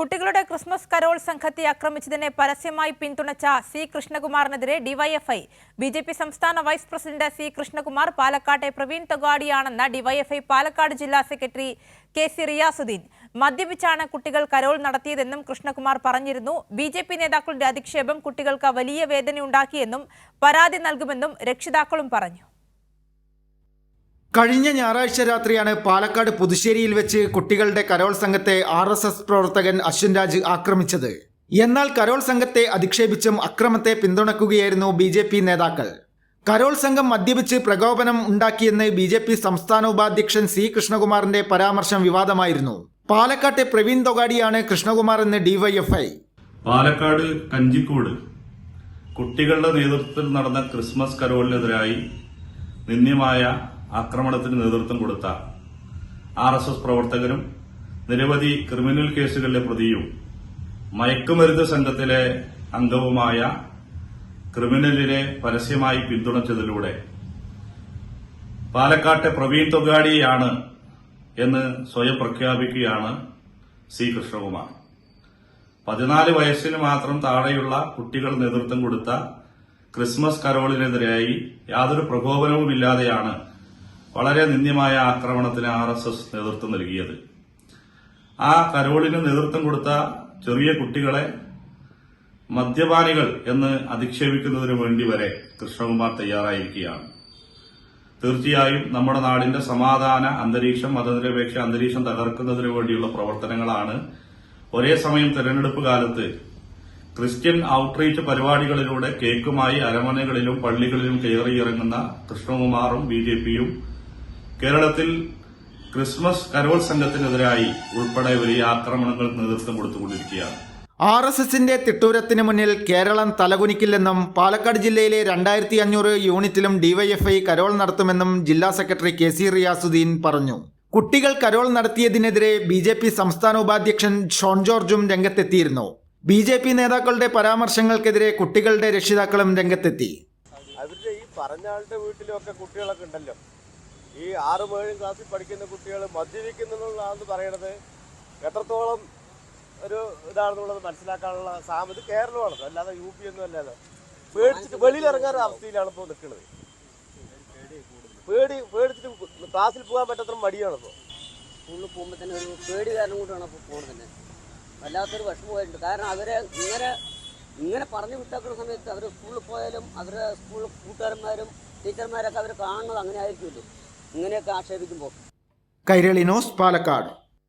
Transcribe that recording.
കുട്ടികളുടെ Christmas Carol സംഘത്തെ ആക്രമിച്ചതിനെ പരസ്യമായി പിന്തുണച്ച സി കൃഷ്ണകുമാറിനെതിരെ ഡിവൈഎഫ്ഐ ബിജെപി സംസ്ഥാന വൈസ് പ്രസിഡന്റ് സി കൃഷ്ണകുമാർ പാലക്കാട്ടെ പ്രവീൺ തൊഗാഡിയാണെന്ന ഡിവൈഎഫ്ഐ പാലക്കാട് ജില്ലാ സെക്രട്ടറി കെ സി റിയാസുദ്ദീൻ മദ്യപിച്ചാണ് കുട്ടികൾ കരോൾ നടത്തിയതെന്നും കൃഷ്ണകുമാർ പറഞ്ഞിരുന്നു. ബിജെപി നേതാക്കളുടെ അധിക്ഷേപം കുട്ടികൾക്ക് വലിയ വേദനയുണ്ടാക്കിയെന്നും പരാതി നൽകുമെന്നും രക്ഷിതാക്കളും പറഞ്ഞു. കഴിഞ്ഞ ഞായറാഴ്ച രാത്രിയാണ് പാലക്കാട് പുതുശ്ശേരിയിൽ വെച്ച് കുട്ടികളുടെ കരോൾ സംഘത്തെ RSS പ്രവർത്തകൻ അശ്വിൻ രാജ് ആക്രമിച്ചത്. എന്നാൽ കരോൾ സംഘത്തെ അധിക്ഷേപിച്ചും അക്രമത്തെ പിന്തുണക്കുകയായിരുന്നു BJP നേതാക്കൾ. കരോൾ സംഘം മദ്യപിച്ച് പ്രകോപനം ഉണ്ടാക്കിയെന്ന് BJP സംസ്ഥാന ഉപാധ്യക്ഷൻ സി കൃഷ്ണകുമാറിന്റെ പരാമർശം വിവാദമായിരുന്നു. പാലക്കാട്ടെ പ്രവീൺ തൊഗാഡിയാണ് കൃഷ്ണകുമാർ എന്ന് DYFI. പാലക്കാട് കഞ്ചിക്കോട് കുട്ടികളുടെ നേതൃത്വത്തിൽ നടന്ന ക്രിസ്മസ് കരോളിനെതിരായി നിന്ദ്യമായ ആക്രമണത്തിന് നേതൃത്വം കൊടുത്ത RSS പ്രവർത്തകരും നിരവധി ക്രിമിനൽ കേസുകളിലെ പ്രതിയും മയക്കുമരുന്ന് സംഘത്തിലെ അംഗവുമായ ക്രിമിനലിനെ പരസ്യമായി പിന്തുണച്ചതിലൂടെ പാലക്കാട്ടെ പ്രവീൺ തൊഗാഡിയാണ് എന്ന് സ്വയം പ്രഖ്യാപിക്കുകയാണ് സി കൃഷ്ണകുമാർ. 14 വയസ്സിന് മാത്രം താഴെയുള്ള കുട്ടികൾ നേതൃത്വം കൊടുത്ത ക്രിസ്മസ് കരോളിനെതിരായി യാതൊരു പ്രകോപനവുമില്ലാതെയാണ് വളരെ നിന്ദ്യമായ ആക്രമണത്തിന് RSS നേതൃത്വം നൽകിയത്. ആ കരോളിന് നേതൃത്വം കൊടുത്ത ചെറിയ കുട്ടികളെ മദ്യപാനികൾ എന്ന് അധിക്ഷേപിക്കുന്നതിനു വേണ്ടി വരെ കൃഷ്ണകുമാർ തയ്യാറായിരിക്കുകയാണ്. തീർച്ചയായും നമ്മുടെ നാടിന്റെ സമാധാന അന്തരീക്ഷം, മതനിരപേക്ഷ അന്തരീക്ഷം തകർക്കുന്നതിനു വേണ്ടിയുള്ള പ്രവർത്തനങ്ങളാണ് ഒരേ സമയം തെരഞ്ഞെടുപ്പ് കാലത്ത് ക്രിസ്ത്യൻ ഔട്ട്റീച്ച് പരിപാടികളിലൂടെ കേക്കുമായി അരമനകളിലും പള്ളികളിലും കയറിയിറങ്ങുന്ന കൃഷ്ണകുമാറും BJPയും കേരളത്തിൽ ക്രിസ്മസ് കരോൾ സംഘത്തിനെതിരായി ഉൾപ്പെടെ വലിയ ആക്രമണങ്ങൾക്ക് നേതൃത്വം കൊടുത്തുകൊണ്ടിരിക്കുകയാണ്. RSSന്റെ തിട്ടൂരത്തിന് മുന്നിൽ കേരളം തലകുനിക്കില്ലെന്നും പാലക്കാട് ജില്ലയിലെ 2500 യൂണിറ്റിലും DYFI കരോൾ നടത്തുമെന്നും ജില്ലാ സെക്രട്ടറി കെ സി റിയാസുദ്ദീൻ പറഞ്ഞു. കുട്ടികൾ കരോൾ നടത്തിയതിനെതിരെ BJP സംസ്ഥാന ഉപാധ്യക്ഷൻ ഷോൺ ജോർജും രംഗത്തെത്തിയിരുന്നു. BJP നേതാക്കളുടെ പരാമർശങ്ങൾക്കെതിരെ കുട്ടികളുടെ രക്ഷിതാക്കളും രംഗത്തെത്തി. അവരുടെ ഈ പറഞ്ഞ ആളുടെ വീട്ടിലൊക്കെ കുട്ടികളൊക്കെ ഉണ്ടല്ലോ. ഈ 6-7 ക്ലാസ്സിൽ പഠിക്കുന്ന കുട്ടികൾ മദ്യപിക്കുന്നുള്ളതാണെന്ന് പറയണത് എത്രത്തോളം ഒരു ഇതാണെന്നുള്ളത് മനസ്സിലാക്കാനുള്ള ഇത് കേരളമാണത്, അല്ലാതെ UP ഒന്നും അല്ലാതെ. പേടിച്ചിട്ട് വെളിയിലിറങ്ങാൻ അവസ്ഥയിലാണ് ഇപ്പോൾ നിൽക്കുന്നത്. പേടിച്ചിട്ട് ക്ലാസ്സിൽ പോകാൻ പറ്റാത്ത മടിയാണിപ്പോൾ. സ്കൂളിൽ പോകുമ്പോൾ തന്നെ ഒരു പേടി കാരണം കൂട്ടാണ് അപ്പോൾ പോകുന്നത് തന്നെ. വല്ലാത്തൊരു വിഷമമായിട്ടുണ്ട്. കാരണം അവരെ ഇങ്ങനെ പറഞ്ഞു വിട്ടാക്കുന്ന സമയത്ത് അവർ സ്കൂളിൽ പോയാലും അവരുടെ സ്കൂളിൽ കൂട്ടുകാരന്മാരും ടീച്ചർമാരൊക്കെ അവർ കാണുന്നത് അങ്ങനെ ആയിരിക്കുമല്ലോ, ഇങ്ങനെയൊക്കെ ആക്ഷേപിക്കുമ്പോൾ. കൈരളി ന്യൂസ്, പാലക്കാട്.